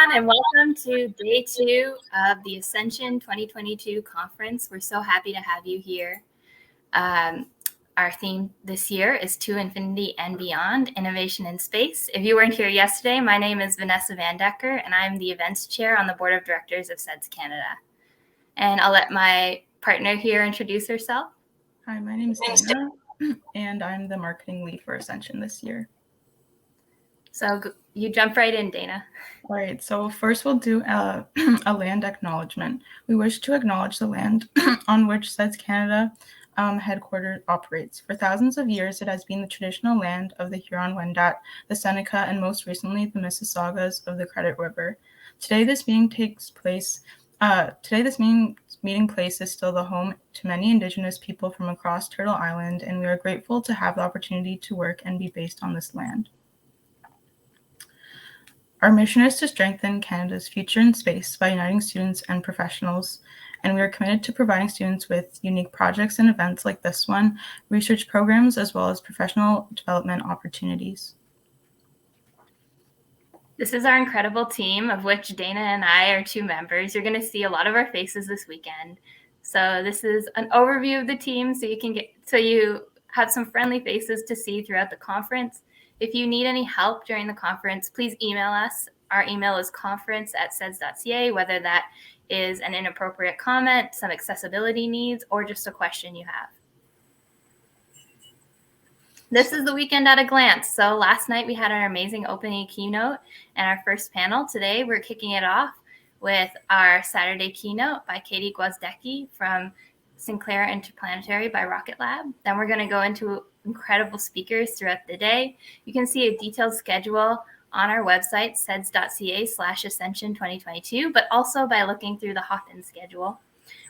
everyone, and welcome to day 2 of the Ascension 2022 conference. We're so happy to have you here. Our theme this year is To Infinity and Beyond, Innovation in Space. If you weren't here yesterday, my name is Vanessa Van Decker, and I'm the events chair on the board of directors of SEDS-Canada. And I'll let my partner here introduce herself. Hi, my name is Dana, and I'm the marketing lead for Ascension this year. So you jump right in, Dana. All right, so first we'll do a land acknowledgement. We wish to acknowledge the land on which SEDS-Canada headquarters operates. For thousands of years, it has been the traditional land of the Huron-Wendat, the Seneca, and most recently, the Mississaugas of the Credit River. Today, this meeting place is still the home to many Indigenous people from across Turtle Island, and we are grateful to have the opportunity to work and be based on this land. Our mission is to strengthen Canada's future in space by uniting students and professionals, and we are committed to providing students with unique projects and events like this one, research programs, as well as professional development opportunities. This is our incredible team, of which Dana and I are 2 members. You're going to see a lot of our faces this weekend. So this is an overview of the team, so you have some friendly faces to see throughout the conference. If you need any help during the conference, please email us. Our email is conference@seds.ca, whether that is an inappropriate comment, some accessibility needs, or just a question you have. This is the weekend at a glance. So last night we had our amazing opening keynote and our first panel. Today we're kicking it off with our Saturday keynote by Katie Gwozdecky from Sinclair Interplanetary by Rocket Lab. Then we're going to go into incredible speakers throughout the day. You can see a detailed schedule on our website, seds.ca/ascension 2022, but also by looking through the Hopin schedule.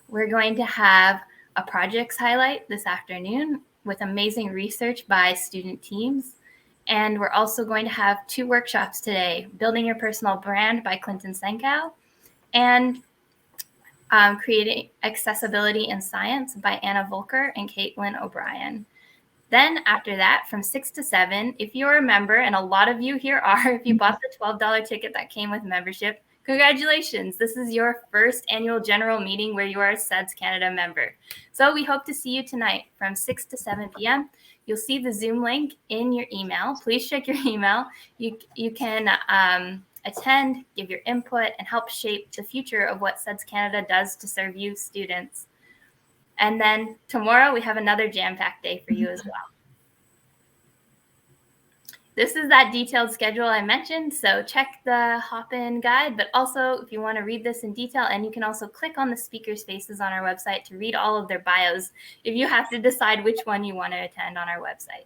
We're going to have a projects highlight this afternoon with amazing research by student teams. And we're also going to have 2 workshops today, Building Your Personal Brand by Clinton Senkow and Creating Accessibility in Science by Anna Volker and Caitlin O'Brien. Then after that, from 6 to 7, if you're a member, and a lot of you here are, if you bought the $12 ticket that came with membership, congratulations. This is your first annual general meeting where you are a SEDS-Canada member. So we hope to see you tonight from 6 to 7 p.m. You'll see the Zoom link in your email. Please check your email. You can attend, give your input, and help shape the future of what SEDS-Canada does to serve you students. And then tomorrow we have another jam-packed day for you as well. This is that detailed schedule I mentioned, so check the Hopin guide, but also if you want to read this in detail, and you can also click on the speakers' faces on our website to read all of their bios if you have to decide which one you want to attend on our website.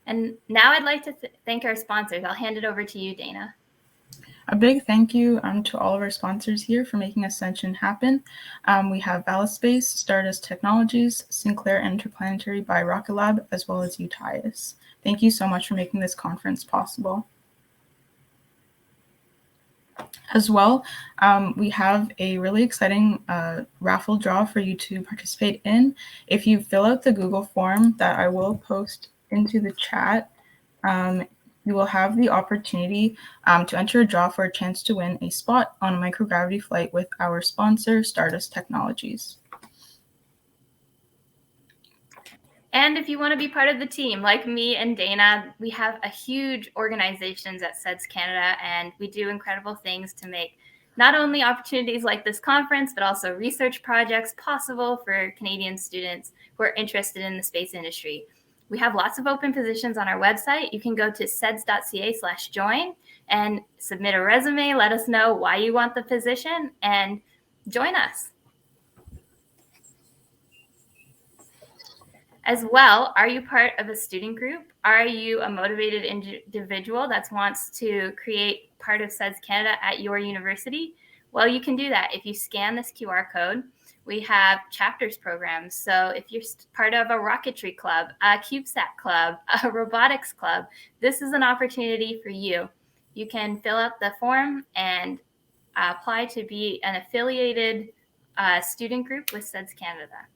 And now I'd like to thank our sponsors. I'll hand it over to you, Dana. A big thank you to all of our sponsors here for making Ascension happen. We have Space, Stardust Technologies, Sinclair Interplanetary by Rocket Lab, as well as Utias. Thank you so much for making this conference possible. As well, we have a really exciting raffle draw for you to participate in. If you fill out the Google form that I will post into the chat, you will have the opportunity to enter a draw for a chance to win a spot on a microgravity flight with our sponsor, Stardust Technologies. And if you want to be part of the team, like me and Dana, we have a huge organizations at SEDS-Canada, and we do incredible things to make not only opportunities like this conference, but also research projects possible for Canadian students who are interested in the space industry. We have lots of open positions on our website. You can go to seds.ca/join and submit a resume. Let us know why you want the position and join us. As well, are you part of a student group? Are you a motivated individual that wants to create part of SEDS-Canada at your university? Well, you can do that if you scan this QR code. We have chapters programs. So if you're part of a rocketry club, a CubeSat club, a robotics club, this is an opportunity for you. You can fill out the form and apply to be an affiliated student group with SEDS-Canada.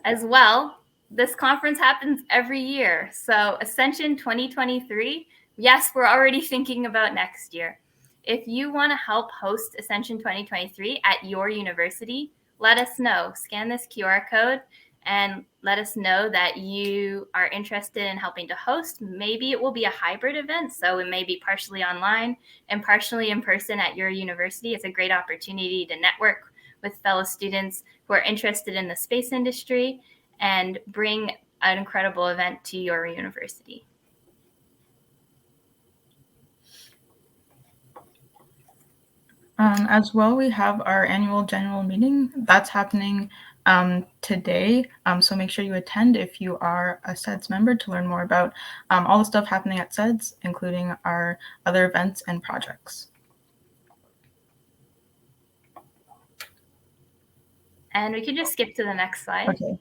As well, this conference happens every year. So Ascension 2023, yes, we're already thinking about next year. If you want to help host Ascension 2023 at your university, let us know. Scan this QR code and let us know that you are interested in helping to host. Maybe it will be a hybrid event, so it may be partially online and partially in person at your university. It's a great opportunity to network with fellow students who are interested in the space industry and bring an incredible event to your university. As well, we have our annual general meeting that's happening today. So make sure you attend if you are a SEDS member to learn more about all the stuff happening at SEDS, including our other events and projects. And we can just skip to the next slide. Okay.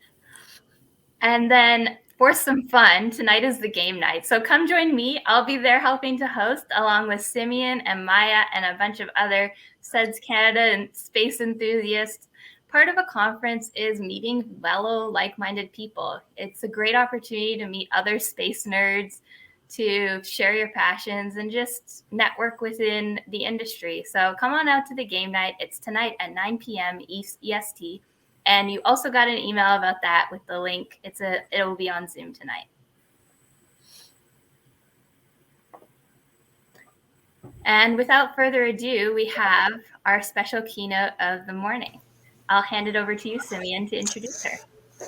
And then for some fun, tonight is the game night. So come join me. I'll be there helping to host along with Simeon and Maya and a bunch of other SEDS-Canada and space enthusiasts. Part of a conference is meeting fellow like-minded people. It's a great opportunity to meet other space nerds, to share your passions and just network within the industry. So come on out to the game night. It's tonight at 9 p.m. EST. And you also got an email about that with the link. It will be on Zoom tonight. And without further ado, we have our special keynote of the morning. I'll hand it over to you, Simeon, to introduce her.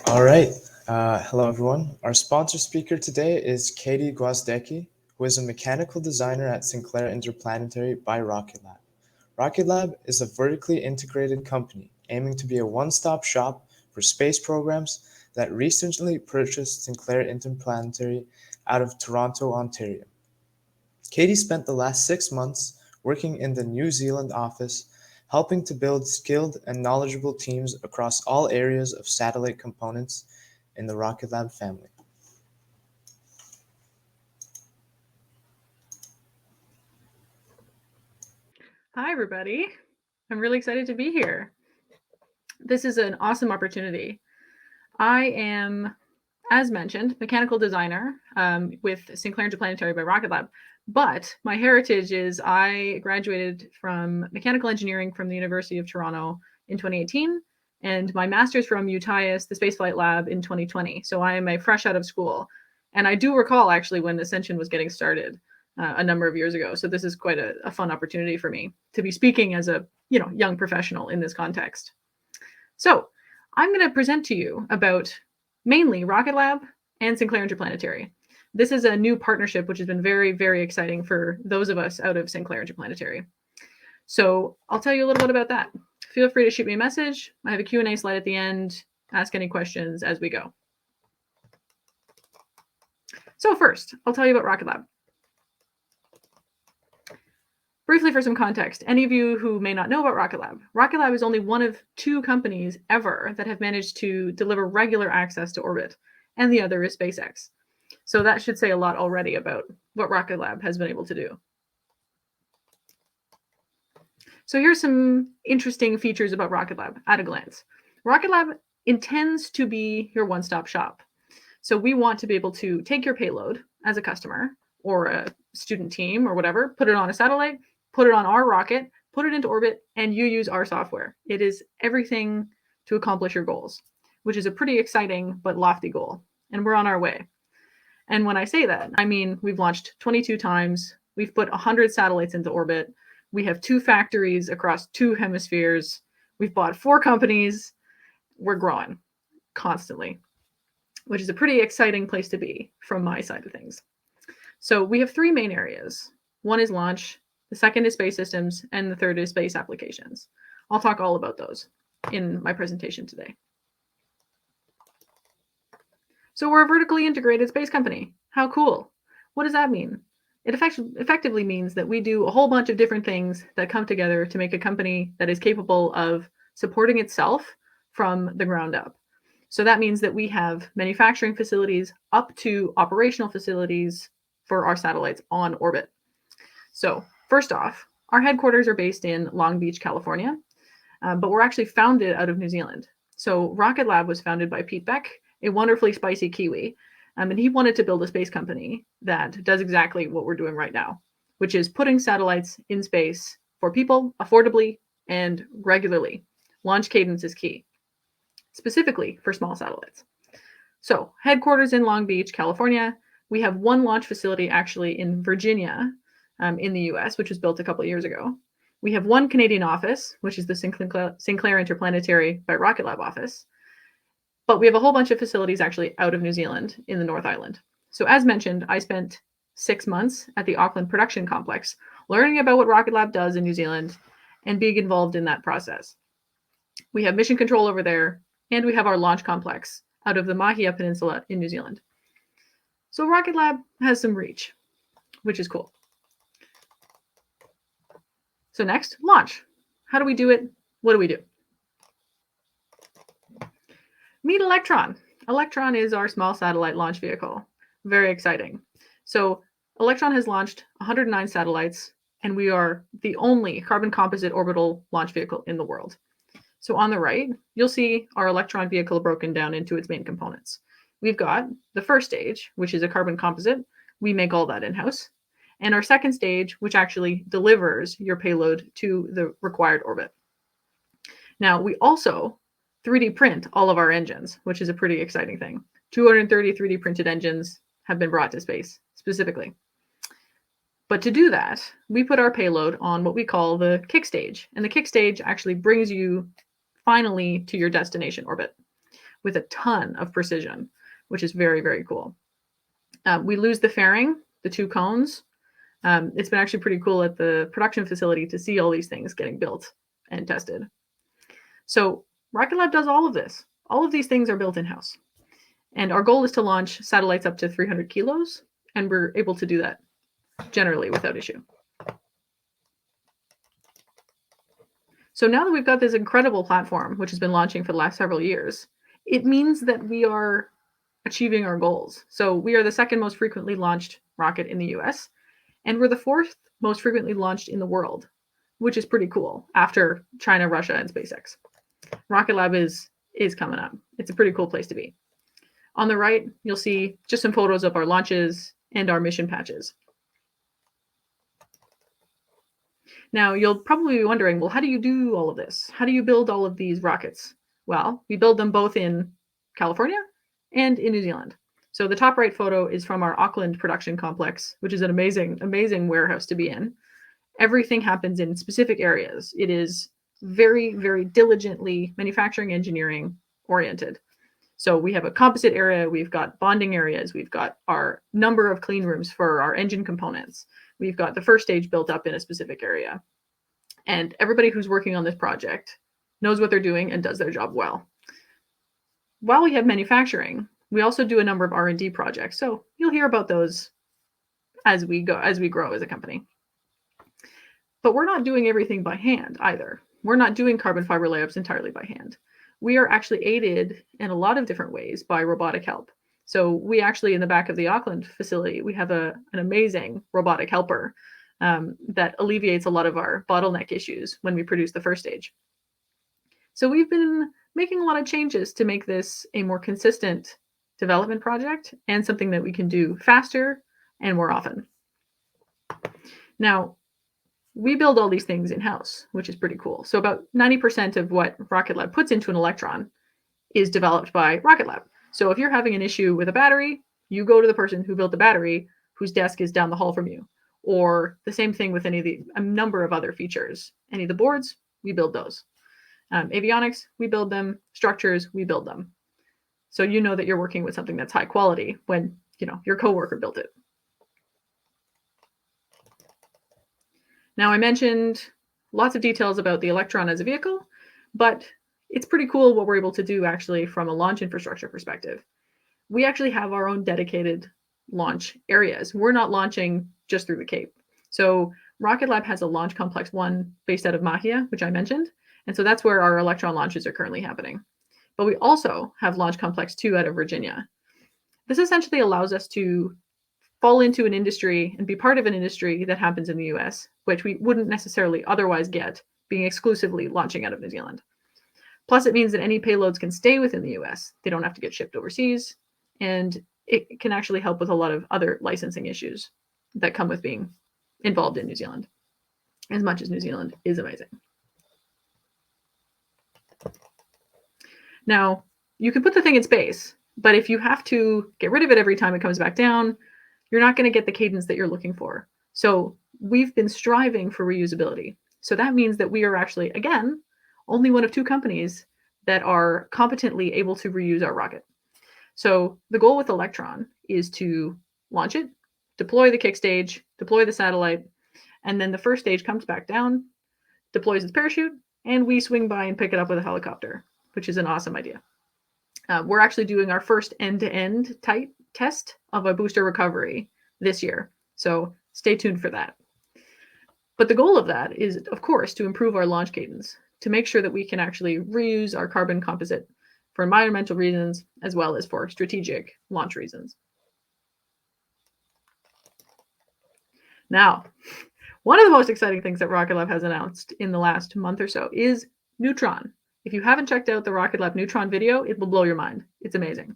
All right. Hello, everyone. Our sponsor speaker today is Katie Gwozdecky, who is a mechanical designer at Sinclair Interplanetary by Rocket Lab. Rocket Lab is a vertically integrated company aiming to be a one-stop shop for space programs that recently purchased Sinclair Interplanetary out of Toronto, Ontario. Katie spent the last 6 months working in the New Zealand office, helping to build skilled and knowledgeable teams across all areas of satellite components in the Rocket Lab family. Hi, everybody. I'm really excited to be here. This is an awesome opportunity. I am, as mentioned, mechanical designer with Sinclair Interplanetary by Rocket Lab. But my heritage is I graduated from mechanical engineering from the University of Toronto in 2018, and my master's from UTIUS, the Spaceflight Lab, in 2020. So I am a fresh out of school. And I do recall actually when Ascension was getting started a number of years ago. So this is quite a fun opportunity for me to be speaking as a young professional in this context. So I'm going to present to you about mainly Rocket Lab and Sinclair Interplanetary. This is a new partnership, which has been very, very exciting for those of us out of Sinclair Interplanetary. So I'll tell you a little bit about that. Feel free to shoot me a message. I have a Q&A slide at the end. Ask any questions as we go. So first, I'll tell you about Rocket Lab. Briefly for some context, any of you who may not know about Rocket Lab is only one of 2 companies ever that have managed to deliver regular access to orbit, and the other is SpaceX. So that should say a lot already about what Rocket Lab has been able to do. So here's some interesting features about Rocket Lab at a glance. Rocket Lab intends to be your one-stop shop. So we want to be able to take your payload as a customer or a student team or whatever, put it on a satellite, put it on our rocket, put it into orbit, and you use our software. It is everything to accomplish your goals, which is a pretty exciting but lofty goal. And we're on our way. And when I say that, I mean, we've launched 22 times. We've put 100 satellites into orbit. We have 2 factories across 2 hemispheres. We've bought 4 companies. We're growing constantly, which is a pretty exciting place to be from my side of things. So we have 3 main areas. One is launch, the second is space systems, and the third is space applications. I'll talk all about those in my presentation today. So we're a vertically integrated space company. How cool. What does that mean? It effectively means that we do a whole bunch of different things that come together to make a company that is capable of supporting itself from the ground up. So that means that we have manufacturing facilities up to operational facilities for our satellites on orbit. So first off, our headquarters are based in Long Beach, California, but we're actually founded out of New Zealand. So Rocket Lab was founded by Pete Beck a wonderfully spicy Kiwi. And he wanted to build a space company that does exactly what we're doing right now, which is putting satellites in space for people affordably and regularly. Launch cadence is key, specifically for small satellites. So, headquarters in Long Beach, California. We have one launch facility actually in Virginia, in the US, which was built a couple of years ago. We have one Canadian office, which is the Sinclair Interplanetary by Rocket Lab office. But we have a whole bunch of facilities actually out of New Zealand in the North Island. So as mentioned, I spent 6 months at the Auckland Production Complex learning about what Rocket Lab does in New Zealand and being involved in that process. We have mission control over there, and we have our launch complex out of the Mahia Peninsula in New Zealand. So Rocket Lab has some reach, which is cool. So next, launch. How do we do it? What do we do? Meet Electron. Electron is our small satellite launch vehicle. Very exciting. So Electron has launched 109 satellites, and we are the only carbon composite orbital launch vehicle in the world. So on the right, you'll see our Electron vehicle broken down into its main components. We've got the first stage, which is a carbon composite. We make all that in-house. And our second stage, which actually delivers your payload to the required orbit. Now, we also 3D print all of our engines, which is a pretty exciting thing. 230 3D printed engines have been brought to space specifically. But to do that, we put our payload on what we call the kick stage. And the kick stage actually brings you finally to your destination orbit with a ton of precision, which is very, very cool. We lose the fairing, the two cones. It's been actually pretty cool at the production facility to see all these things getting built and tested. So Rocket Lab does all of this. All of these things are built in-house. And our goal is to launch satellites up to 300 kilos, and we're able to do that generally without issue. So now that we've got this incredible platform, which has been launching for the last several years, it means that we are achieving our goals. So we are the second most frequently launched rocket in the US, and we're the fourth most frequently launched in the world, which is pretty cool after China, Russia, and SpaceX. Rocket Lab is coming up. It's a pretty cool place to be. On the right, you'll see just some photos of our launches and our mission patches. Now, you'll probably be wondering, well, how do you do all of this? How do you build all of these rockets? Well, we build them both in California and in New Zealand. So the top right photo is from our Auckland production complex, which is an amazing, amazing warehouse to be in. Everything happens in specific areas. It is very, very diligently manufacturing engineering oriented. So we have a composite area, we've got bonding areas, we've got our number of clean rooms for our engine components. We've got the first stage built up in a specific area. And everybody who's working on this project knows what they're doing and does their job well. While we have manufacturing, we also do a number of R&D projects. So you'll hear about those as we grow as a company. But we're not doing everything by hand either. We're not doing carbon fiber layups entirely by hand. We are actually aided in a lot of different ways by robotic help. So we actually, in the back of the Auckland facility, we have an amazing robotic helper that alleviates a lot of our bottleneck issues when we produce the first stage. So we've been making a lot of changes to make this a more consistent development project and something that we can do faster and more often. Now, we build all these things in-house, which is pretty cool. So about 90% of what Rocket Lab puts into an Electron is developed by Rocket Lab. So if you're having an issue with a battery, you go to the person who built the battery, whose desk is down the hall from you. Or the same thing with a number of other features. Any of the boards, we build those. Avionics, we build them. Structures, we build them. So you know that you're working with something that's high quality when your coworker built it. Now, I mentioned lots of details about the Electron as a vehicle, but it's pretty cool what we're able to do actually from a launch infrastructure perspective. We actually have our own dedicated launch areas. We're not launching just through the Cape. So Rocket Lab has a Launch Complex 1 based out of Mahia, which I mentioned. And so that's where our Electron launches are currently happening. But we also have Launch Complex 2 out of Virginia. This essentially allows us to fall into an industry and be part of an industry that happens in the US, which we wouldn't necessarily otherwise get being exclusively launching out of New Zealand. Plus, it means that any payloads can stay within the US. They don't have to get shipped overseas. And it can actually help with a lot of other licensing issues that come with being involved in New Zealand, as much as New Zealand is amazing. Now, you can put the thing in space, but if you have to get rid of it every time it comes back down, you're not going to get the cadence that you're looking for. So we've been striving for reusability. So that means that we are actually, again, only one of 2 companies that are competently able to reuse our rocket. So the goal with Electron is to launch it, deploy the kick stage, deploy the satellite, and then the first stage comes back down, deploys its parachute, and we swing by and pick it up with a helicopter, which is an awesome idea. We're actually doing our first end-to-end type test of a booster recovery this year. So stay tuned for that. But the goal of that is, of course, to improve our launch cadence, to make sure that we can actually reuse our carbon composite for environmental reasons, as well as for strategic launch reasons. Now, one of the most exciting things that Rocket Lab has announced in the last month or so is Neutron. If you haven't checked out the Rocket Lab Neutron video, it will blow your mind. It's amazing.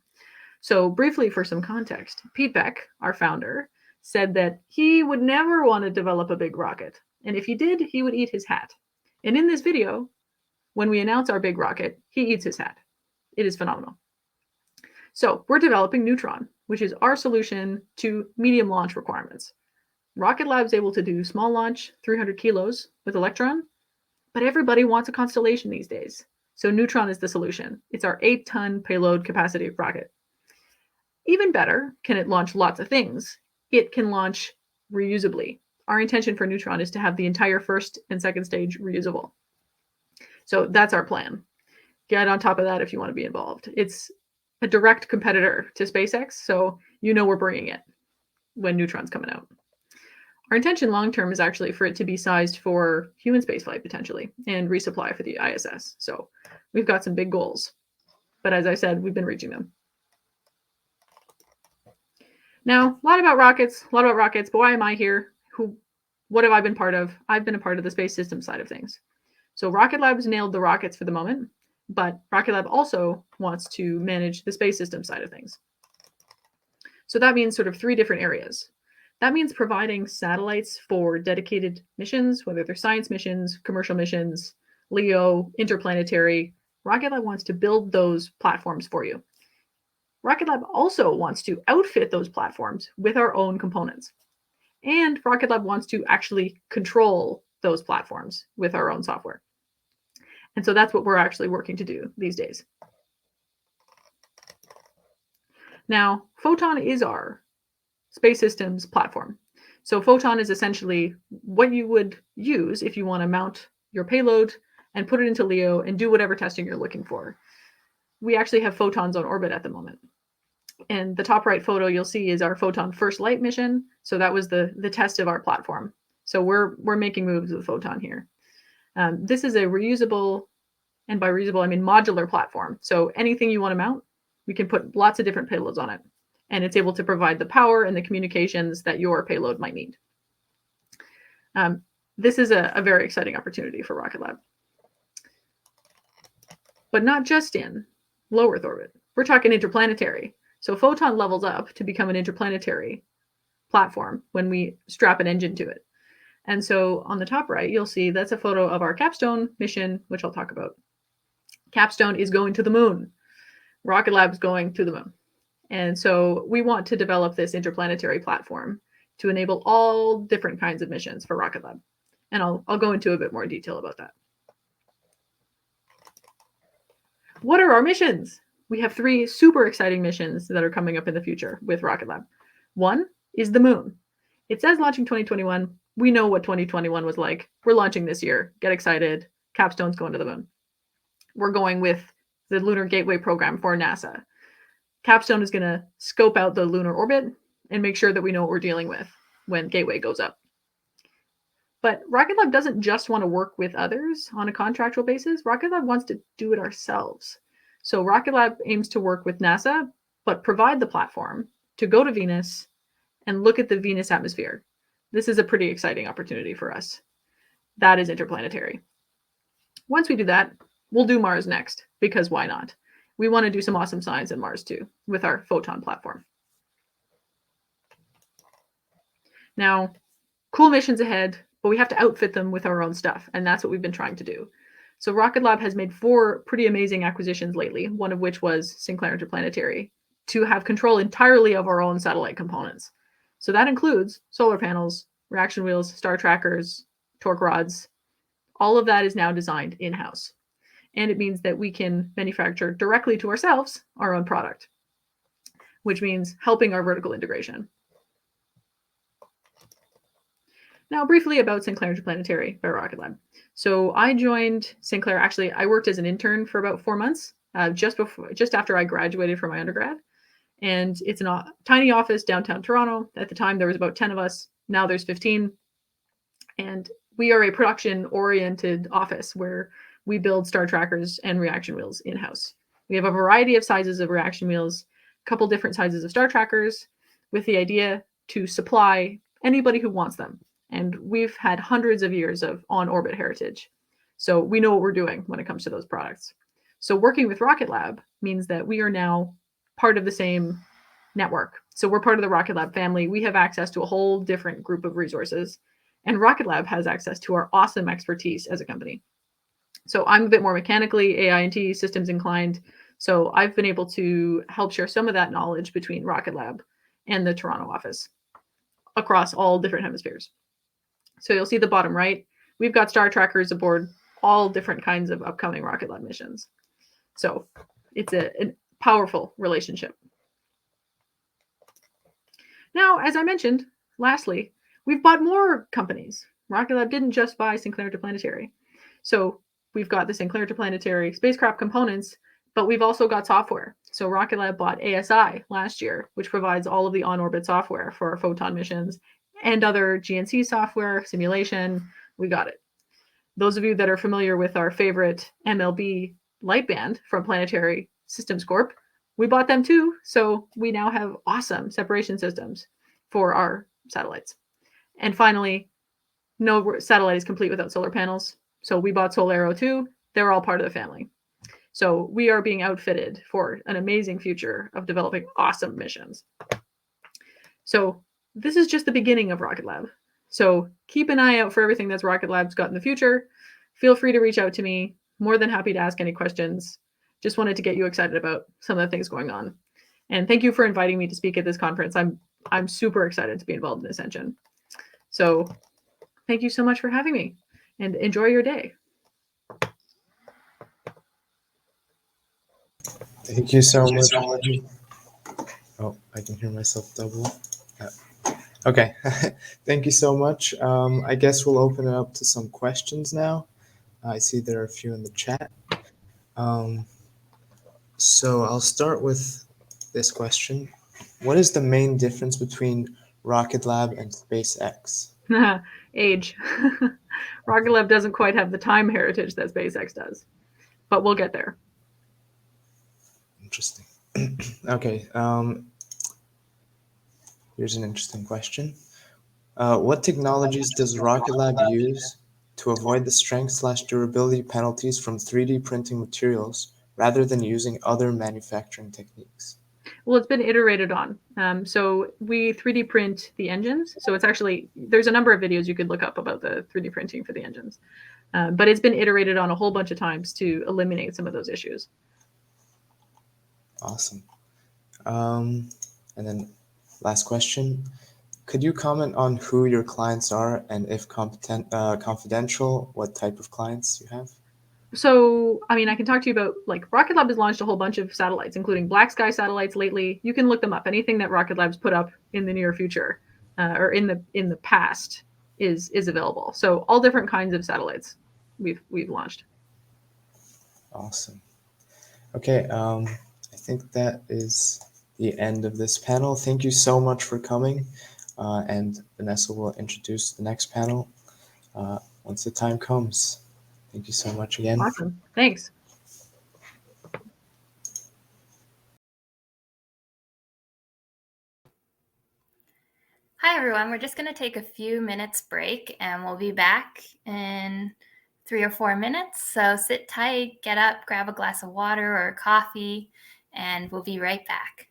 So briefly, for some context, Pete Beck, our founder, said that he would never want to develop a big rocket. And if he did, he would eat his hat. And in this video, when we announce our big rocket, he eats his hat. It is phenomenal. So we're developing Neutron, which is our solution to medium launch requirements. Rocket Lab is able to do small launch, 300 kilos with Electron, but everybody wants a constellation these days. So Neutron is the solution. It's our 8-ton payload capacity rocket. Even better, can it launch lots of things? It can launch reusably. Our intention for Neutron is to have the entire first and second stage reusable. So that's our plan. Get on top of that if you want to be involved. It's a direct competitor to SpaceX, so you know we're bringing it when Neutron's coming out. Our intention long-term is actually for it to be sized for human spaceflight potentially and resupply for the ISS. So we've got some big goals. But as I said, we've been reaching them. Now, a lot about rockets, but why am I here? What have I been part of? I've been a part of the space system side of things. So Rocket Lab's nailed the rockets for the moment, but Rocket Lab also wants to manage the space system side of things. So that means sort of 3 different areas. That means providing satellites for dedicated missions, whether they're science missions, commercial missions, LEO, interplanetary. Rocket Lab wants to build those platforms for you. Rocket Lab also wants to outfit those platforms with our own components. And Rocket Lab wants to actually control those platforms with our own software. And so that's what we're actually working to do these days. Now, Photon is our space systems platform. So Photon is essentially what you would use if you want to mount your payload and put it into LEO and do whatever testing you're looking for. We actually have Photons on orbit at the moment. And the top right photo you'll see is our Photon First Light mission. So that was the test of our platform. So we're making moves with Photon here. This is a reusable, and by reusable I mean modular platform. So anything you want to mount, we can put lots of different payloads on it. And it's able to provide the power and the communications that your payload might need. This is a very exciting opportunity for Rocket Lab. But not just in low Earth orbit. We're talking interplanetary. So Photon levels up to become an interplanetary platform when we strap an engine to it. And so on the top right, you'll see that's a photo of our Capstone mission, which I'll talk about. Capstone is going to the moon. Rocket Lab is going to the moon. And so we want to develop this interplanetary platform to enable all different kinds of missions for Rocket Lab. And I'll go into a bit more detail about that. What are our missions? We have 3 super exciting missions that are coming up in the future with Rocket Lab. One is the moon. It says launching 2021. We know what 2021 was like. We're launching this year. Get excited. Capstone's going to the moon. We're going with the Lunar Gateway program for NASA. Capstone is going to scope out the lunar orbit and make sure that we know what we're dealing with when Gateway goes up. But Rocket Lab doesn't just want to work with others on a contractual basis. Rocket Lab wants to do it ourselves. So Rocket Lab aims to work with NASA, but provide the platform to go to Venus and look at the Venus atmosphere. This is a pretty exciting opportunity for us. That is interplanetary. Once we do that, we'll do Mars next, because why not? We want to do some awesome science in Mars too with our Photon platform. Now, cool missions ahead, but we have to outfit them with our own stuff, and that's what we've been trying to do. So Rocket Lab has made 4 pretty amazing acquisitions lately, one of which was Sinclair Interplanetary, to have control entirely of our own satellite components. So that includes solar panels, reaction wheels, star trackers, torque rods. All of that is now designed in-house. And it means that we can manufacture directly to ourselves our own product, which means helping our vertical integration. Now, briefly about Sinclair Interplanetary by Rocket Lab. So I joined Sinclair, actually, I worked as an intern for about 4 months, just after I graduated from my undergrad. And it's a tiny office downtown Toronto. At the time, there was about 10 of us. Now there's 15. And we are a production-oriented office where we build star trackers and reaction wheels in-house. We have a variety of sizes of reaction wheels, a couple different sizes of star trackers, with the idea to supply anybody who wants them. And we've had hundreds of years of on-orbit heritage. So we know what we're doing when it comes to those products. So working with Rocket Lab means that we are now part of the same network. So we're part of the Rocket Lab family. We have access to a whole different group of resources. And Rocket Lab has access to our awesome expertise as a company. So I'm a bit more mechanically AI&T systems inclined. So I've been able to help share some of that knowledge between Rocket Lab and the Toronto office across all different hemispheres. So you'll see the bottom right, we've got star trackers aboard all different kinds of upcoming Rocket Lab missions. So it's a powerful relationship. Now, as I mentioned, lastly, we've bought more companies. Rocket Lab didn't just buy Sinclair Interplanetary. So we've got the Sinclair Interplanetary spacecraft components, but we've also got software. So Rocket Lab bought ASI last year, which provides all of the on-orbit software for our Photon missions and other GNC software, simulation. We got it. Those of you that are familiar with our favorite MLB Lightband from Planetary Systems Corp, we bought them too. So we now have awesome separation systems for our satellites. And finally, no satellite is complete without solar panels. So we bought Solaro too. They're all part of the family. So we are being outfitted for an amazing future of developing awesome missions. So this is just the beginning of Rocket Lab. So keep an eye out for everything that's Rocket Lab's got in the future. Feel free to reach out to me. More than happy to ask any questions. Just wanted to get you excited about some of the things going on. And thank you for inviting me to speak at this conference. I'm super excited to be involved in Ascension. So thank you so much for having me, and enjoy your day. Thank you so much. Oh, I can hear myself double. Okay, thank you so much. I guess we'll open it up to some questions now. I see there are a few in the chat. So I'll start with this question. What is the main difference between Rocket Lab and SpaceX? Age. Rocket Lab doesn't quite have the time heritage that SpaceX does, but we'll get there. Interesting. Okay. Here's an interesting question. What technologies does Rocket Lab use to avoid the strength/durability penalties from 3D printing materials rather than using other manufacturing techniques? Well, it's been iterated on. So we 3D print the engines. So it's actually, there's a number of videos you could look up about the 3D printing for the engines. But it's been iterated on a whole bunch of times to eliminate some of those issues. Awesome. And then last question. Could you comment on who your clients are and if confidential, what type of clients you have? So, I mean, I can talk to you about, like, Rocket Lab has launched a whole bunch of satellites, including Black Sky satellites lately. You can look them up. Anything that Rocket Lab's put up in the near future or in the past is available. So all different kinds of satellites we've launched. Awesome. Okay, I think that is the end of this panel. Thank you so much for coming. And Vanessa will introduce the next panel once the time comes. Thank you so much again. Awesome. Thanks. Hi, everyone. We're just going to take a few minutes break, and we'll be back in 3 3 or 4 minutes. So sit tight, get up, grab a glass of water or coffee, and we'll be right back.